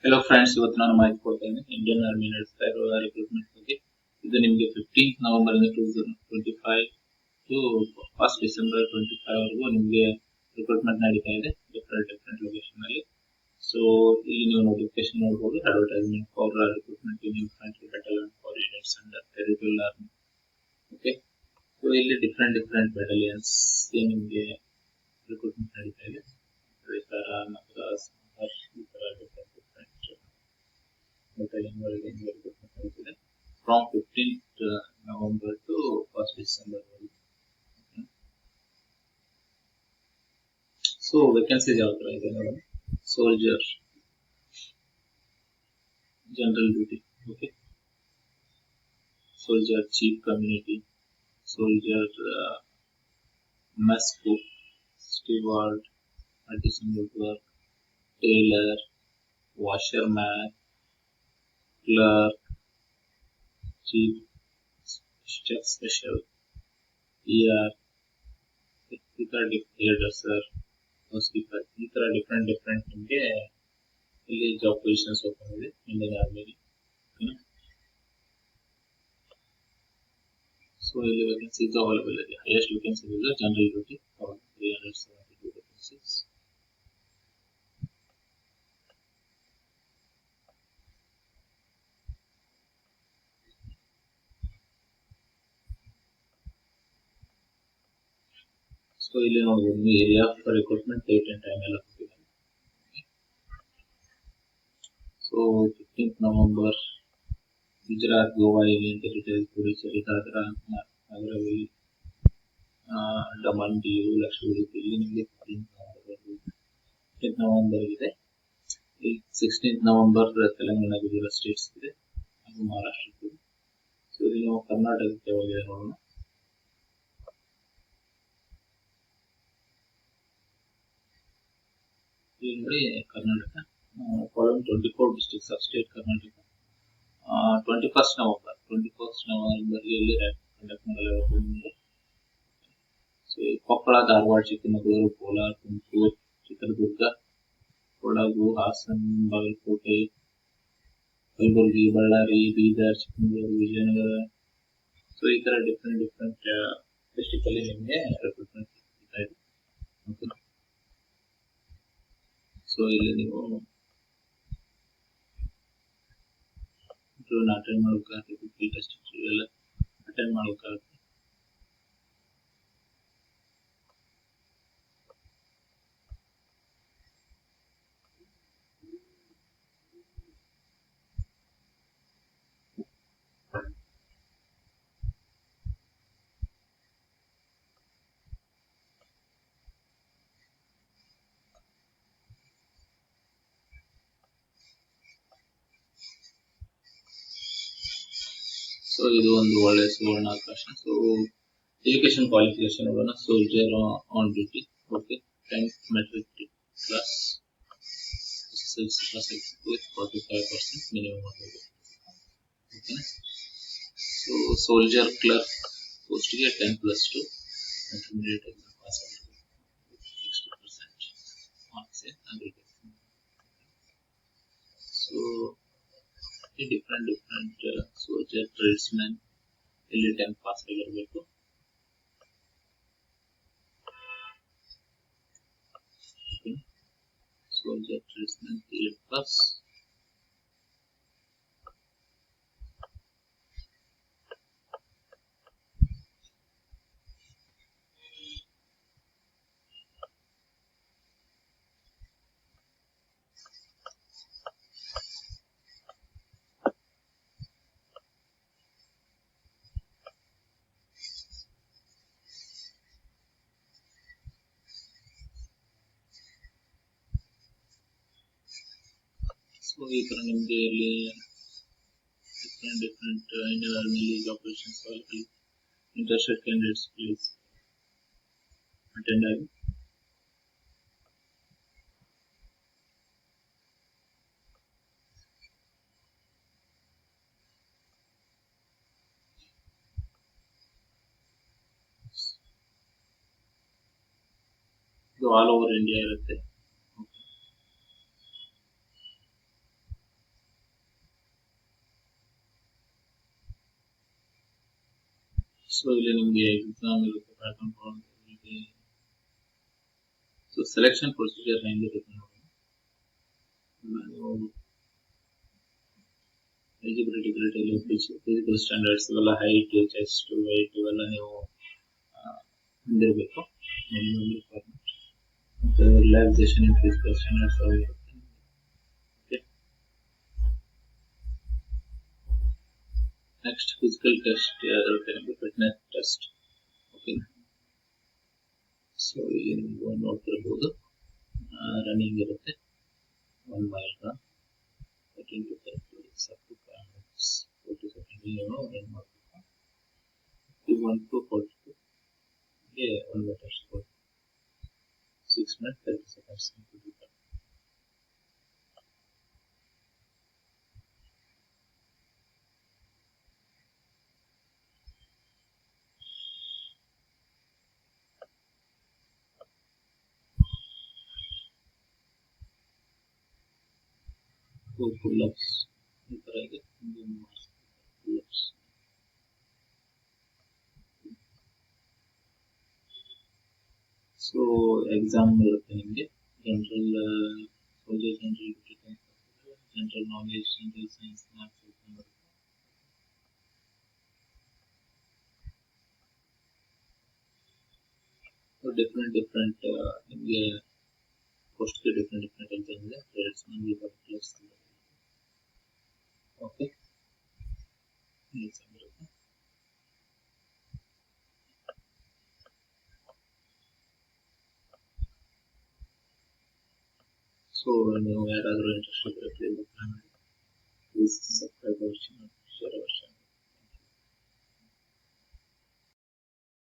Hello friends, ಇವತ್ತು ನಾನು ಮಾಹಿತಿ ಕೊಡ್ತೇನೆ ಇಂಡಿಯನ್ ಆರ್ಮಿ ನಡೆಸ್ತಾ ಇರುವ ರಿಕ್ರೂಟ್ಮೆಂಟ್ ಬಗ್ಗೆ. ಇದು ನಿಮಗೆ 15th November 2025 to 1st December 25 ವರೆಗೂ ನಿಮಗೆ ರಿಕ್ರೂಟ್ಮೆಂಟ್ ನಡೀತಾ ಇದೆ ಡಿಫರೆಂಟ್ ಲೊಕೇಶನ್ ಅಲ್ಲಿ. ಸೊ ಇಲ್ಲಿ ನೀವು ನೋಟಿಫಿಕೇಶನ್ ನೋಡಬಹುದು, advertisement for recruitment in infantry battalion for units under territorial army. Okay, so ಇಲ್ಲಿ ಡಿಫರೆಂಟ್ ಬೆಟಾಲಿಯನ್ಸ್ ನಿಮಗೆ ರಿಕ್ರೂಟ್ಮೆಂಟ್ ನಡೀತಾ ಇದೆ. ರಿಸರ, ಮದ್ರಾಸ್, ಈ ತರ different from 15th November to 1st December. So vacancies ಯಾವ ತರ ಇದೆ ನೋಡಿ. Soldier, general duty, okay. Soldier chief community, soldier mess cook, steward, artisanal work, tailor, washerman, clerk, chief chef special, ER, ಈ ತರ hairdresser, housekeeper, ಈ ತರ different ನಿಮಗೆ ಇಲ್ಲಿ ಜಾಬ್ ಪೊಸಿಷನ್ಸ್ ಓಪನ್ ಇದೆ ಇಂಡಿಯನ್ ಆರ್ಮಿಲಿ. ಸೊ ಇಲ್ಲಿ ವೇಕೆನ್ಸೀಸ್ ಅವೈಲೇಬಲ್ ಇದೆ. ಹೈಯೆಸ್ಟ್ ವೇಕೆನ್ಸಿ ಇದೆ ಜನರಲ್ ಡ್ಯೂಟಿ 372 ವೇಕೆನ್ಸೀಸ್. ಸೊ ಇಲ್ಲಿ ನೋಡಬಹುದು area for recruitment, date and time ಎಲ್ಲ ಕೊಟ್ಟಿದ್ದಾರೆ. So 15th November Gujarat, Goa, union territory, Puducherry, Dadra Nagar Haveli, Daman, Diu, Lakshadweep ಇಲ್ಲಿ ನಿಮಗೆ 15th ನವೆಂಬರ್ ಇದೆ. 16th November Telangana, Gujarat States ಇದೆ, ಹಾಗೂ ಮಹಾರಾಷ್ಟ್ರ ಇದೆ. ಸೊ ಇಲ್ಲಿ ನಾವು ಕರ್ನಾಟಕಕ್ಕೆ ಹೋಗಿದೆ ನೋಡೋಣ. ಇಲ್ಲಿ ನೋಡಿ Karnataka, following 24 districts of state Karnataka. 21st November ಇಲ್ಲಿ ಕಂಡಕ್ಟ್ ಮಾಡಲಾಗುತ್ತದೆ. ಸೊ ಕೊಪ್ಪಳ, ಧಾರವಾಡ, ಚಿಕ್ಕಮಗಳೂರು, ಕೋಲಾರ, ತುಮಕೂರು, ಚಿತ್ರದುರ್ಗ, ಕೊಡಗು, ಹಾಸನ, ಬಾಗಲಕೋಟೆ, ಕಲಬುರಗಿ, ಬಳ್ಳಾರಿ, ಬೀದರ್, ಚಿಕ್ಕಮಗಳೂರು, ವಿಜಯನಗರ. ಸೊ ಈ ತರ ಡಿಫರೆಂಟ್ ಡಿಸ್ಟ್ರಿಕ್ಟ್ ಅಲ್ಲಿ ನಿಮಗೆ ರಿಕ್ರೂಟ್ಮೆಂಟ್ ಸಿಗ್ತಾ ಇದೆ. ಸೊ ಇಲ್ಲಿ ನೀವು ಅಟೆಂಡ್ ಮಾಡಬೇಕಾಗುತ್ತೆ, ಟೆಸ್ಟ್ ಎಲ್ಲ ಅಟೆಂಡ್ ಮಾಡಬೇಕಾಗುತ್ತೆ. ಸೊ ಇದು ಒಂದು ಒಳ್ಳೆ ಸುವರ್ಣಾವಕಾಶ. ಸೊ ಎಜುಕೇಶನ್ ಕ್ವಾಲಿಫಿಕೇಶನ್ ನೋಡೋಣ. Soldier on duty, okay, 10th matric class, SSLC pass with 45% minimum ಆಗಬೇಕು. ಓಕೆ, ಸೊ ಸೋಲ್ಜರ್ ಕ್ಲರ್ಕ್ ಪೋಸ್ಟ್ಗೆ 10+2 ಇಂಟರ್ಮೀಡಿಯೇಟ್ ಎಕ್ಸಾಮ್ ಪಾಸ್ ಆಗಬೇಕು, 60% ಮಾರ್ಕ್ಸ್ ಆಗಬೇಕು. ಸೊ ಡಿಫರೆಂಟ್ ಸೋಲ್ಜರ್ ಟ್ರೇಡ್ಸ್ಮನ್ ಇಲ್ಲಿ 10th ಪಾಸ್ ಆಗಿರಬೇಕು. Soldier tradesman 8 pass. ಸೊ ಈ ತರ ನಿಮಗೆ ಇಲ್ಲಿ ಡಿಫರೆಂಟ್ ಇಂಡಿಯನ್ ಆರ್ಮಿಲಿ job positions available. Interested candidates please attend ಆಗಿ. ಇದು ಆಲ್ ಓವರ್ ಇಂಡಿಯಾ ಇರುತ್ತೆ. ಸೊ ಇಲ್ಲಿ ನಿಮಗೆ ಎಕ್ಸಾಮ್ ಇರುತ್ತೆ, ಪ್ಯಾಟರ್ನ್ ನಿಮಗೆ. ಸೊ ಸೆಲೆಕ್ಷನ್ ಪ್ರೊಸೀಜರ್ ಹೆಂಗಿರುತ್ತೆ ನೋಡಿ. ನೀವು ಎಲಿಜಿಬಿಲಿಟಿ ಕ್ರೈಟೀರಿಯಾ, ಫಿಸಿಕಲ್ ಸ್ಟ್ಯಾಂಡರ್ಡ್ಸ್ ಇವೆಲ್ಲ, ಹೈಟ್, ಚೆಸ್ಟ್, weight ಇವೆಲ್ಲ ನೀವು ಹೊಂದಿರಬೇಕು. ಮಿನಿಮಮ್ ರಿಕ್ವೈರ್ಮೆಂಟ್ ಮತ್ತು ರಿಲ್ಯಾಕ್ಸೇಷನ್ ಇನ್ ಫಿಸಿಕಲ್ ಸ್ಟ್ಯಾಂಡರ್ಡ್ಸ್ ಆಗಿರುತ್ತೆ. ಓಕೆ, ನೆಕ್ಸ್ಟ್ ಫಿಸಿಕಲ್ ಟೆಸ್ಟ್ ಯಾವ್ದಿರುತ್ತೆ ನಿಮಗೆ? Fitness test. ಓಕೆ, ಸೊ ಇಲ್ಲಿ ನೀವು ನೋಡ್ತಿರ್ಬೋದು, ರನ್ನಿಂಗ್ ಇರುತ್ತೆ. 1 mile run, 13 to 30 minutes, up to 5 minutes, 40 seconds run ಮಾಡಬೇಕು. 51 to 42 ಗೆ 1 meter sport, 6 minutes 30 seconds. pull-ups ಈ ತರ ಇದೆ. pull-ups. ಸೊ ಎಕ್ಸಾಮ್ ಇರುತ್ತೆ ನಿಮಗೆ. General soldier, general knowledge, general science, maths exam ಇರುತ್ತೆ. ಡಿಫ್ರೆಂಟ್ ನಿಮಗೆ ಪೋಸ್ಟ್ಗೆ ಡಿಫ್ರೆಂಟ್ ಎಕ್ಸಾಮ್ ಇದೆ. ನಮಗೆ ಪರ್ಟಿಕ್ಯುಲರ್ಸ್. ಓಕೆ, ಎಕ್ಸಾಮ್ ಇರುತ್ತೆ. ಸೊ ನೀವು ಯಾರಾದರೂ ಇಂಟ್ರೆಸ್ಟ್ ಇದ್ದರೆ ಪ್ಲೀಸ್